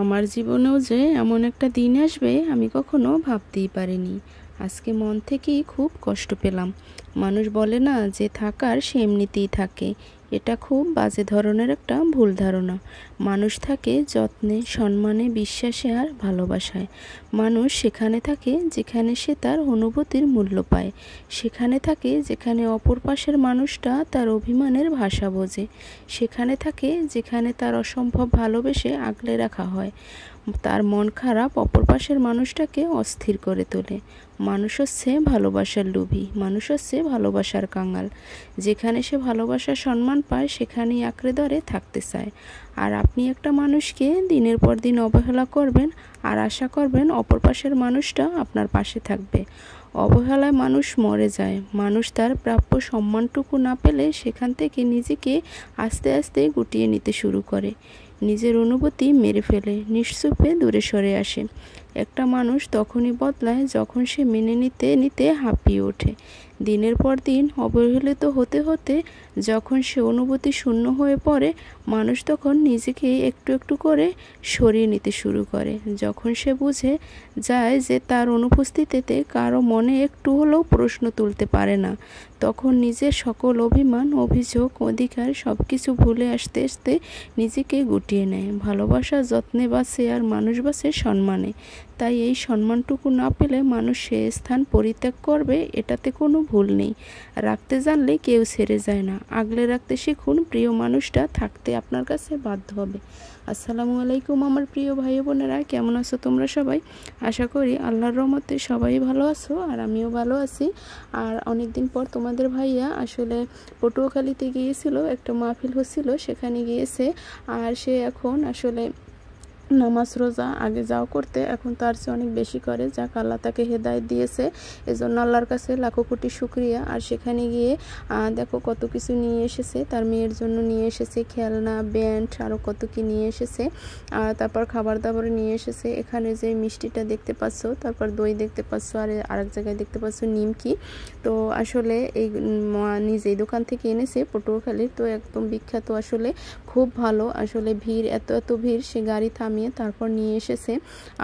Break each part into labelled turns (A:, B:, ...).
A: আমার জীবনেও যে এমন একটা দিন আসবে আমি কখনো ভাবতেই পারিনি। আজকে মন থেকেই খুব কষ্ট পেলাম। মানুষ বলে না যে থাকার সে এমনিতেই থাকে, এটা খুব বাজে ধরনের একটা ভুল ধারণা। মানুষ থাকে যত্নে, সম্মানে, বিশ্বাসে আর ভালোবাসায়। মানুষ সেখানে থাকে যেখানে সে তার অনুভূতির মূল্য পায়, সেখানে থাকে যেখানে অপর পাশের মানুষটা তার অভিমানের ভাষা বোঝে, সেখানে থাকে যেখানে তার অসম্ভব ভালোবেসে আগলে রাখা হয়। তার মন খারাপ অপর পাশের মানুষটাকে অস্থির করে তোলে। মানুষ হচ্ছে ভালোবাসার লোভী, মানুষ হচ্ছে ভালোবাসার কাঙাল। যেখানে সে ভালোবাসার সম্মান পায় সেখানেই আঁকড়ে ধরে থাকতে চায়। আর আপনি একটা মানুষকে দিনের পর দিন অবহেলা করবেন আর আশা করবেন অপর পাশের মানুষটা আপনার পাশে থাকবে। অবহেলায় মানুষ মরে যায়। মানুষ তার প্রাপ্য সম্মানটুকু না পেলে সেখান থেকে নিজেকে আস্তে আস্তে গুটিয়ে নিতে শুরু করে, নিজের অনুভূতি মেরে ফেলে, নিশ্চুপে দূরে সরে আসে। একটা মানুষ তখনই বদলায় যখন সে মেনে নিতে নিতে হাঁপিয়ে ওঠে। দিনের পর দিন অবহেলিত হতে হতে যখন সে অনুভূতি শূন্য হয়ে পড়ে, মানুষ তখন নিজেকে একটু একটু করে সরিয়ে নিতে শুরু করে। যখন সে বুঝে যায় যে তার অনুপস্থিতিতে কারো মনে একটু হলেও প্রশ্ন তুলতে পারে না, তখন নিজের সকল অভিমান, অভিযোগ, অধিকার সব কিছু ভুলে আস্তে আস্তে নিজেকে গুটিয়ে নেয়। ভালোবাসা যত্নে বাঁচে আর মানুষ বাঁচে সম্মানে। তাই এই সম্মানটুকু না পেলে মানুষ সে স্থান পরিত্যাগ করবে, এটাতে কোনো ভুল নেই। রাখতে জানলে কেউ ছেড়ে যায় না। আগলে রাখতে শিখুন, প্রিয় মানুষটা থাকতে আপনার কাছে বাধ্য হবে। আসসালামু আলাইকুম আমার প্রিয় ভাই বোনেরা, কেমন আছো তোমরা সবাই? আশা করি আল্লাহর রহমতে সবাই ভালো আছো আর আমিও ভালো আছি। আর অনেক দিন পর তোমাদের ভাইয়া আসলে পটুয়াখালীতে গিয়েছিল, একটা মাহফিল হচ্ছিল, সেখানে গিয়েছে। আর সে এখন আসলে নামাজ রোজা আগে যাও করতে, এখন তার চেয়ে অনেক বেশি করে, যাক আল্লাহ তাকে হেদায়েত দিয়েছে, এজন্য আল্লাহর কাছে লাখো কোটি শুকরিয়া। আর সেখানে গিয়ে দেখো কত কিছু নিয়ে এসেছে, তার মেয়ের জন্য নিয়ে এসেছে খেলনা, ব্যান্ড, আরও কত কি নিয়ে এসেছে। তারপর খাবার দাবার নিয়ে এসেছে। এখানে যে মিষ্টিটা দেখতে পাচ্ছ, তারপর দই দেখতে পাচ্ছ, আর আরেক জায়গায় দেখতে পাচ্ছ নিমকি। তো আসলে এই নিজেই দোকান থেকে এনেছে পটুয়াখালীর, তো একদম বিখ্যাত, আসলে খুব ভালো। আসলে ভিড়, এত এত ভিড়, সে গাড়ি থামিয়ে তারপর নিয়ে এসেছে।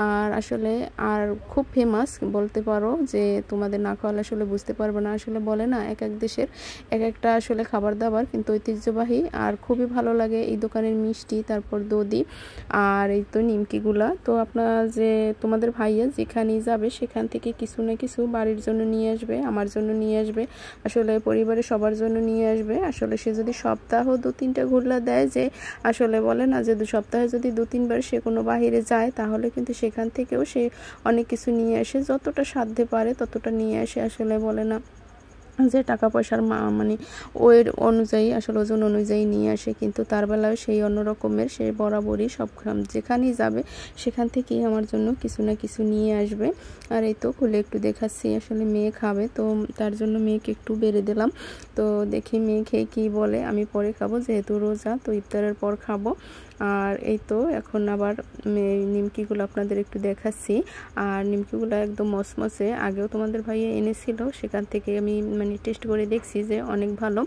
A: আর আসলে আর খুব ফেমাস বলতে পারো, যে তোমাদের না খাওয়ালে আসলে বুঝতে পারবে না। আসলে বলে না এক এক দেশের এক একটা আসলে খাবার দাবার কিন্তু ঐতিহ্যবাহী, আর খুবই ভালো লাগে এই দোকানের মিষ্টি, তারপর দধি আর এই তো নিমকিগুলা। তো আপনার যে তোমাদের ভাইয়া যেখানেই যাবে সেখান থেকে কিছু না কিছু বাড়ির জন্য নিয়ে আসবে, আমার জন্য নিয়ে আসবে, আসলে পরিবারের সবার জন্য নিয়ে আসবে। আসলে সে যদি সপ্তাহ 2-3টা ঘুরলা দেয়, যে আসলে বলে না যে সপ্তাহে যদি 2-3 বার সে কোনো বাহিরে যায়, তাহলে কিন্তু সেখান থেকেও সে অনেক কিছু নিয়ে আসে, যতটা সাধ্যে পারে ততটা নিয়ে আসে। আসলে বলে না যে টাকা পয়সার মানে ওয়ের অনুযায়ী, আসলে ওজন অনুযায়ী নিয়ে আসে, কিন্তু তার বেলায় সেই অন্য রকমের, সে বরাবরই সব যেখানেই যাবে সেখান থেকেই আমার জন্য কিছু না কিছু নিয়ে আসবে। আর এই তো খুলে একটু দেখাচ্ছি, আসলে মেয়ে খাবে, তো তার জন্য মেয়েকে একটু বেড়ে দিলাম। তো দেখি মেয়ে খেয়ে কী বলে, আমি পরে খাবো, যেহেতু রোজা, তো ইফতারের পর খাবো। আর এই তো এখন আবার নিমকিগুলো আপনাদের একটু দেখাচ্ছি। আর নিমকিগুলো একদম মসমসে, আগেও তোমাদের ভাইয়া এনেছিল, সেখান থেকে আমি মানে টেস্ট করে দেখছি যে অনেক ভালো।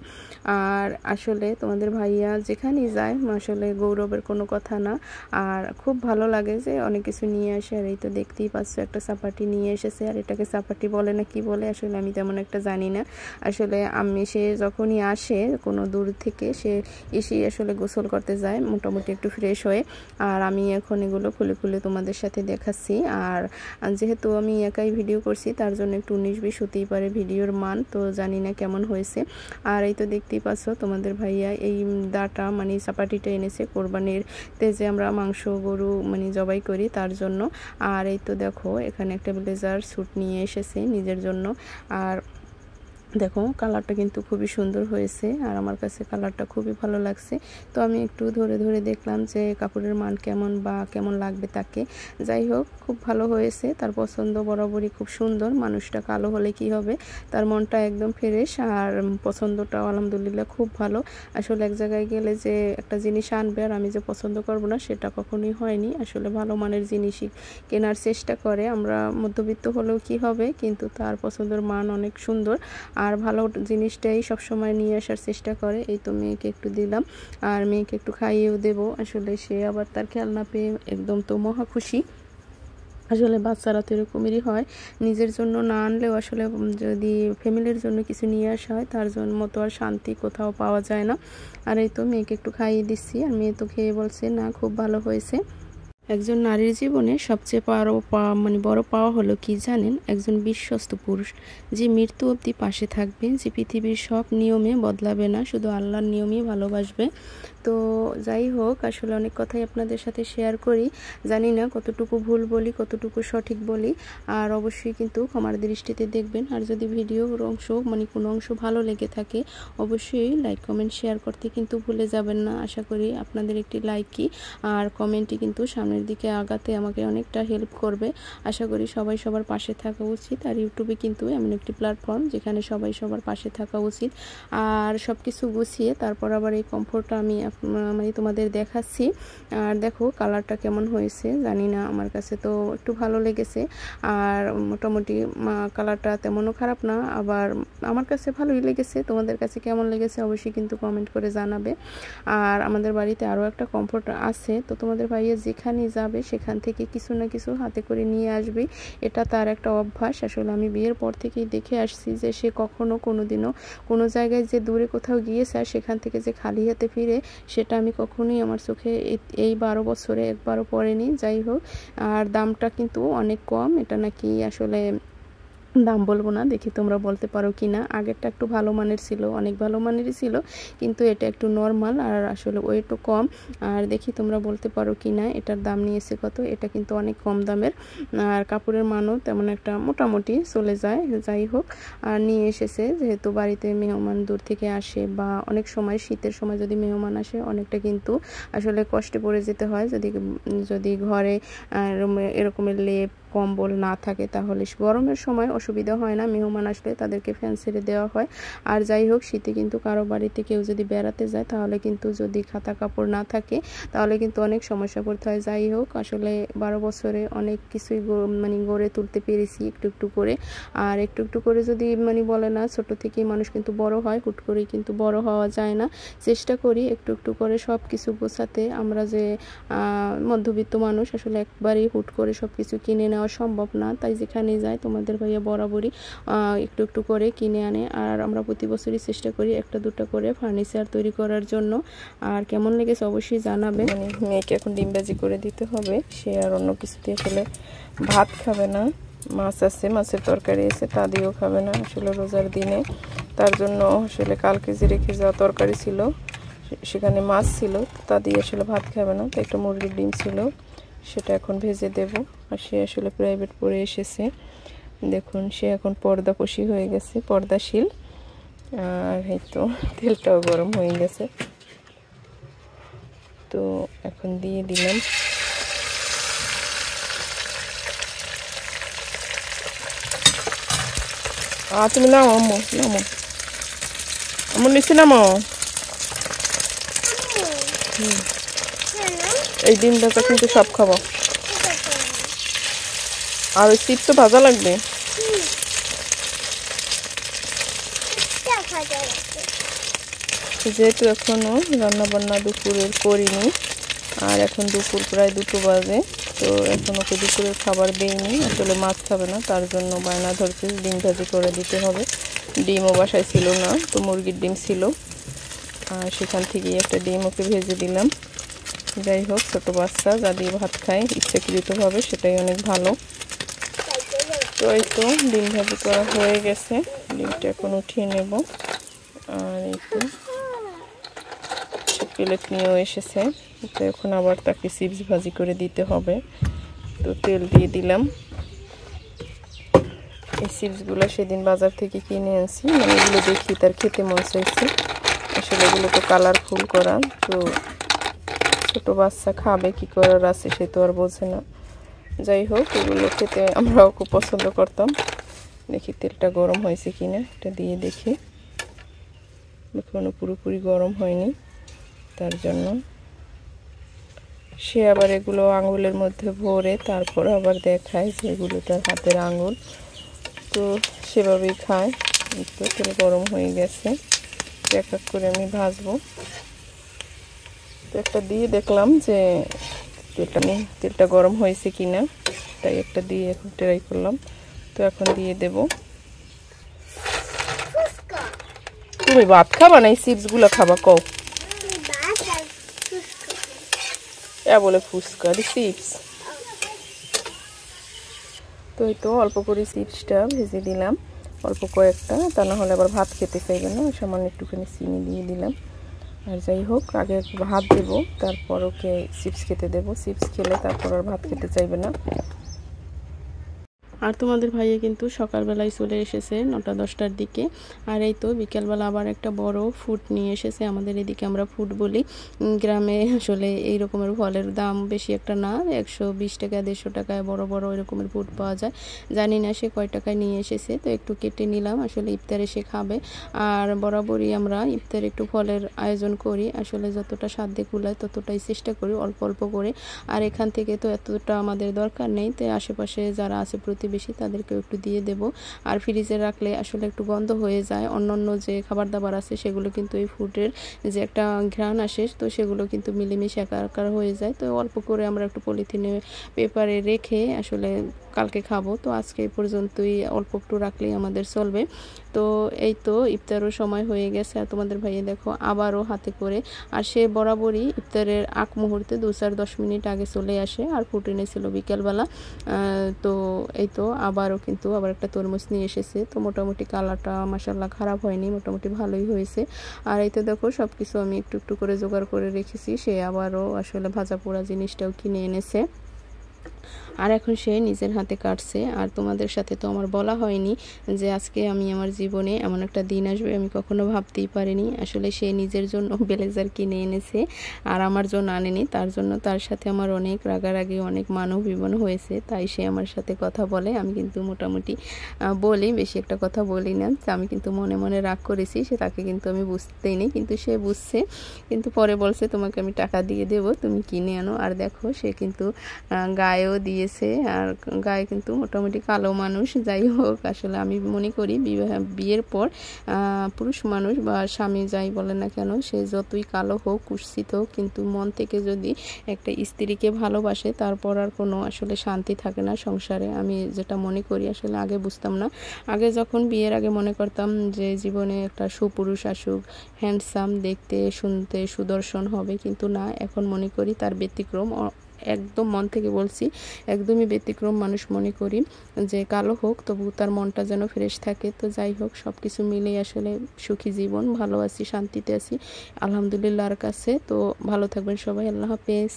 A: আর আসলে তোমাদের ভাইয়া যেখানেই যায় আসলে গৌরবের কোনো কথা না, আর খুব ভালো লাগে যে অনেক কিছু নিয়ে আসে। আর এই তো দেখতেই পাচ্ছ একটা চাপাটি নিয়ে এসেছে, আর এটাকে চাপাটি বলে না কি বলে আসলে আমি তেমন একটা জানি না। আসলে আমি সে যখনই আসে কোনো দূর থেকে, সে এসেই আসলে গোসল করতে যায় মোটামুটি একটু ফ্রেশ হয়ে। আর আমি এখন এগুলো খুলে খুলে তোমাদের সাথে দেখাচ্ছি। আর যেহেতু আমি একাই ভিডিও করছি, তার জন্য একটু 19-20 হতেই পারে ভিডিওর মান, তো জানি না কেমন হয়েছে। আর এই তো দেখতেই পাচ্ছ তোমাদের ভাইয়া এই দাটা মানে চাপাটিটা এনেছে কোরবানির তে, যে আমরা মাংস গরু মানে জবাই করি তার জন্য। আর এই তো দেখো এখানে একটা ব্লেজার স্যুট নিয়ে এসেছে নিজের জন্য। আর দেখো কালারটা কিন্তু খুবই সুন্দর হয়েছে, আর আমার কাছে কালারটা খুবই ভালো লাগছে। তো আমি একটু ধরে ধরে দেখলাম যে কাপড়ের মান কেমন বা কেমন লাগবে তাকে। যাই হোক খুব ভালো হয়েছে, তার পছন্দ বরাবরই খুব সুন্দর। মানুষটা কালো হলে কি হবে, তার মনটা একদম ফ্রেশ, আর পছন্দটাও আলহামদুলিল্লাহ খুব ভালো। আসলে এক জায়গায় গেলে যে একটা জিনিস আনবে আর আমি যে পছন্দ করব না, সেটা কখনোই হয়নি। আসলে ভালো মানের জিনিসই কেনার চেষ্টা করে, আমরা মধ্যবিত্ত হলেও কি হবে, কিন্তু তার পছন্দের মান অনেক সুন্দর। আর ভালো জিনিসটাই সবসময় নিয়ে আসার চেষ্টা করে। এই তো মেয়েকে একটু দিলাম আর মেয়েকে একটু খাইয়েও দেবো। আসলে সে আবার তার খেলনা পেয়ে একদম তো মহা খুশি। আসলে বাচ্চারা তো এরকমই হয়, নিজের জন্য না আনলেও আসলে যদি ফ্যামিলির জন্য কিছু নিয়ে আসা হয় তার জন্য মতো আর শান্তি কোথাও পাওয়া যায় না। আর এই তো মেয়েকে একটু খাইয়ে দিচ্ছি আর মেয়ে তো খেয়ে বলছে না খুব ভালো হয়েছে। একজন নারীর জীবনে সবচেয়ে বড় পাওয়া হলো কি জানেন? একজন বিশ্বস্ত পুরুষ, যে মৃত্যু অবধি পাশে থাকবে, যে পৃথিবীর সব নিয়মে বদলাবে না, শুধু আল্লাহর নিয়মই ভালোবাসবে। তো যাই হোক, আসলে অনেক কথাই আপনাদের সাথে শেয়ার করি, জানি না কতটুকু ভুল বলি কতটুকু সঠিক বলি, আর অবশ্যই কিন্তু ক্ষমার দৃষ্টিতে দেখবেন। আর যদি ভিডিওর অংশ কোনো অংশ ভালো লেগে থাকে অবশ্যই লাইক কমেন্ট শেয়ার করতে কিন্তু ভুলে যাবেন না। আশা করি আপনাদের একটি লাইকই আর কমেন্টই কিন্তু সামনের দিকে আগাতে আমাকে অনেকটা হেল্প করবে। আশা করি সবাই সবার পাশে থাকা উচিত। আর ইউটিউবে কিন্তু এমন একটি প্ল্যাটফর্ম যেখানে সবাই সবার পাশে থাকা উচিত। আর সব কিছু গুছিয়ে তারপর আবার এই কমফোর্টটা আমি তোমাদের দেখাচ্ছি। আর দেখো কালারটা কেমন হয়েছে জানি না, আমার কাছে তো একটু ভালো লেগেছে। আর মোটামুটি কালারটা তেমনও খারাপ না, আবার আমার কাছে ভালোই লেগেছে। তোমাদের কাছে কেমন লেগেছে অবশ্যই কিন্তু কমেন্ট করে জানাবে। আর আমাদের বাড়িতে আরও একটা কমফোর্ট আছে, তো তোমাদের ভাইয়া যেখানে যাবে সেখান থেকে কিছু না কিছু হাতে করে নিয়ে আসবে, এটা তার একটা অভ্যাস। আসলে আমি বিয়ের পর থেকেই দেখে আসছি যে সে কখনো কোনোদিনও কোনো জায়গায় যে দূরে কোথাও গিয়েছে আর সেখান থেকে যে খালি হাতে ফিরে, সেটা আমি কখনোই আমার চোখে এই 12 বছরে একবারও পড়েনি। যাই হোক, আর দামটা কিন্তু অনেক কম, এটা নাকি আসলে দাম বলবো না, দেখি তোমরা বলতে পারো কি না। আগেরটা একটু ভালো মানের ছিল, অনেক ভালো মানেরই ছিল, কিন্তু এটা একটু নর্মাল আর আসলে ওয়েটও কম। আর দেখি তোমরা বলতে পারো কি না এটার দাম নিয়েছে কত। এটা কিন্তু অনেক কম দামের, আর কাপড়ের মানও তেমন একটা মোটামুটি চলে যায়। যাই হোক, আর নিয়ে এসেছে যেহেতু বাড়িতে মেহমান দূর থেকে আসে, বা অনেক সময় শীতের সময় যদি মেহমান আসে অনেকটা কিন্তু আসলে কষ্টে পড়ে যেতে হয়। যদি ঘরে এরকমের লেপ কম্বল না থাকে তাহলে গরমের সময় অসুবিধা হয় না, মেহমান আসলে তাদেরকে ফ্যান ছেড়ে দেওয়া হয়। আর যাই হোক, শীতে কিন্তু কারো বাড়িতে কেউ যদি বেড়াতে যায় তাহলে কিন্তু যদি খাতা কাপড় না থাকে তাহলে কিন্তু অনেক সমস্যা পড়তে হয়। যাই হোক, আসলে 12 বছরে অনেক কিছুই গড়ে তুলতে পেরেছি একটু একটু করে। আর একটু একটু করে যদি বলে না, ছোট থেকেই মানুষ কিন্তু বড় হয়, হুট করেই কিন্তু বড় হওয়া যায় না। চেষ্টা করি একটু একটু করে সব কিছু গোছাতে। আমরা যে মধ্যবিত্ত মানুষ, আসলে একবারই হুট করে সব কিছু কিনে নেওয়া সম্ভব না, তাই যেখানে যাই তোমাদের ভাইয়া বরাবরই একটু একটু করে কিনে আনে। আর আমরা প্রতি বছরই চেষ্টা করি একটা দুটো করে ফার্নিচার তৈরি করার জন্য। আর কেমন লেগেছে অবশ্যই জানাবে। মেয়েকে এখন ডিম ভাজি করে দিতে হবে, সে আর অন্য কিছুতে আসলে ভাত খাবে না। মাছ আছে, মাছের তরকারি আছে, তা দিয়েও খাবে না আসলে রোজার দিনে। তার জন্য আসলে কালকে যে রেখে যাওয়া তরকারি ছিল সেখানে মাছ ছিল, তা দিয়ে আসলে ভাত খাবে না। তো একটা মুরগির ডিম ছিল, সেটা এখন ভেজে দেব। আর সে আসলে প্রাইভেট পড়ে এসেছে, দেখুন সে এখন পর্দাকশী হয়ে গেছে, পর্দাশীল। আর এই তো তেলটাও গরম হয়ে গেছে, তো এখন দিয়ে দিলাম। তুমি নাও আম্মু, নামো আম্মু, নিচে নামো। এই ডিম ভাজা কিন্তু সব খাবো, আর ওই চিপস তো ভাজা লাগবে। যেহেতু এখনো রান্না বান্না দুপুরের করিনি, আর এখন দুপুর প্রায় 2টো বাজে, তো এখন ওকে দুপুরের খাবার দেইনি। আসলে মাছ খাবে না, তার জন্য বায়না ধরছে ডিম ভাজি করে দিতে হবে। ডিমও বাসায় ছিল না, তো মুরগির ডিম ছিল, আর সেখান থেকেই একটা ডিম ওকে ভেজে দিলাম। যাই হোক, ছোটো বাচ্চা যা দিয়ে ভাত খায় ইচ্ছাকৃতভাবে, সেটাই অনেক ভালো। তো এই তো ডিম ভাজি করা হয়ে গেছে, ডিমটা এখন উঠিয়ে নেব। আর এই তো প্লেট নিয়েও এসেছে, তো এখন আবার তাকে চিপস ভাজি করে দিতে হবে। তো তেল দিয়ে দিলাম। এই চিপসগুলো সেদিন বাজার থেকে কিনে আনছি, এগুলো দেখি তার খেতে মন চাইছে। আসলে এগুলো তো কালারফুল করা, তো ছোটো বাচ্চা খাবে কি করার আছে, সে তো আর বোঝে না। যাই হোক, এগুলো খেতে আমরাও খুব পছন্দ করতাম। দেখি তেলটা গরম হয়েছে কিনা, এটা দিয়ে দেখি। এখনো পুরোপুরি গরম হয়নি, তার জন্য সে আবার এগুলো আঙুলের মধ্যে ভরে তারপর আবার দেখায় যে এগুলো তার হাতের আঙুল, তো সেভাবেই খায়।
B: এই তো তেল গরম হয়ে গেছে, এক এক করে আমি ভাজবো। তো একটা দিয়ে দেখলাম যে তেলটা গরম হয়েছে কিনা, তাই একটা দিয়ে এখন ট্রাই করলাম। তো এখন দিয়ে দেব। তুমি ভাত খাবা না এই চিপসগুলো খাবা? কও বলে ফুচকা চিপস। তো এই তো অল্প করে চিপসটা ভেজে দিলাম, অল্প কয়েকটা, তা না হলে আবার ভাত খেতে চাইবে না। সামান্য একটুখানি চিনি দিয়ে দিলাম। আর যাই হোক, আগে ভাত দেবো, তারপর ওকে চিপস খেতে দেবো। চিপস খেলে তারপর আর ভাত খেতে চাইবে না। আর তোমাদের ভাইয়া কিন্তু সকালবেলায় চলে এসেছে 9টা-10টার দিকে। আর এই তো বিকেলবেলা আবার একটা বড় ফুড নিয়ে এসেছে। আমাদের এদিকে আমরা ফুড বলি, গ্রামে আসলে এই রকমের ফলের দাম বেশি একটা না, 120 টাকা 150 টাকায় বড় বড় এরকমের ফুড পাওয়া যায়। জানি না সে কয় টাকায় নিয়ে এসেছে, তো একটু কেটে নিলাম, আসলে ইফতারে সে খাবে। আর বরাবরই আমরা ইফতারে একটু ফলের আয়োজন করি, আসলে যতটা সাধ্যে কুলায় ততটাই চেষ্টা করি, অল্প অল্প করে। আর এখান থেকে তো এতটা আমাদের দরকার নেই, তো আশেপাশে যারা আছে প্রতিবেশী তাদেরকেও একটু দিয়ে দেব। আর ফ্রিজে রাখলে আসলে একটু গন্ধ হয়ে যায়, অন্যান্য যে খাবার দাবার আছে সেগুলো কিন্তু এই ফুডের যে একটা ঘ্রাণ আসে, তো সেগুলো কিন্তু মিলেমিশে একাকার হয়ে যায়। তো অল্প করে আমরা একটু পলিথিনে পেপারে রেখে আসলে কালকে খাবো। তো আজকে এই পর্যন্তই, অল্প একটু রাখলেই আমাদের চলবে। তো এই তো ইফতারও সময় হয়ে গেছে। আর তোমাদের ভাইয়া দেখো আবারও হাতে করে, আর সে বরাবরই ইফতারের আগ মুহূর্তে 2-10 মিনিট আগে চলে আসে। আর ফুড এনেছিল বিকেলবেলা। তো এই তো আবারও কিন্তু আবার একটা তরমুজ নিয়ে এসেছে। তো মোটামুটি কালারটা মাশাআল্লাহ খারাপ হয়নি, মোটামুটি ভালোই হয়েছে। আর এই তো দেখো সব কিছু আমি একটু একটু করে জোগাড় করে রেখেছি। সে আবারও আসলে ভাজা পোড়া জিনিসটাও কিনে এনেছে, আর এখন সে নিজের হাতে কাটছে। আর তোমাদের সাথে তো আমার বলা হয়নি যে আজকে আমি আমার জীবনে এমন একটা দিন আসবে আমি কখনো ভাবতেই পারিনি। আসলে সে নিজের জন্য ব্লেজার কিনে এনেছে আর আমার জন্য আনেনি, তার জন্য তার সাথে আমার অনেক রাগারাগি, অনেক মানবিমান হয়েছে। তাই সে আমার সাথে কথা বলে, আমি কিন্তু মোটামুটি বলি, বেশি একটা কথা বলি না। আমি কিন্তু মনে মনে রাগ করেছি, সে তাকে কিন্তু আমি বুঝতেই নেই, কিন্তু সে বুঝছে। কিন্তু পরে বলছে তোমাকে আমি টাকা দিয়ে দেবো, তুমি কিনে আনো। আর দেখো সে কিন্তু গায়েও দিয়েছে, আর গায়ে কিন্তু মোটামুটি কালো মানুষ। যাই হোক, আসলে আমি মনে করি বিয়ের পর পুরুষ মানুষ বা স্বামী যাই বলে না কেন, সে যতই কালো হোক, কুৎসিত হোক, কিন্তু মন থেকে যদি একটা স্ত্রীকে ভালোবাসে তারপর আর কোনো আসলে শান্তি থাকে না সংসারে। আমি যেটা মনে করি, আসলে আগে বুঝতাম না। আগে যখন বিয়ের আগে মনে করতাম যে জীবনে একটা সুপুরুষ আসুক, হ্যান্ডসাম, দেখতে শুনতে সুদর্শন হবে, কিন্তু না, এখন মনে করি তার ব্যতিক্রম। একদম মন থেকে বলছি, একদমই ব্যতিক্রম মানুষ মনে করি, যে কালো হোক তবু তার মনটা যেন ফ্রেশ থাকে। তো যাই হোক, সব কিছু মিলেই আসলে সুখী জীবন, ভালো আছি, শান্তিতে আছি আলহামদুলিল্লাহর কাছে। তো ভালো থাকবেন সবাই, আল্লাহ হাফেজ।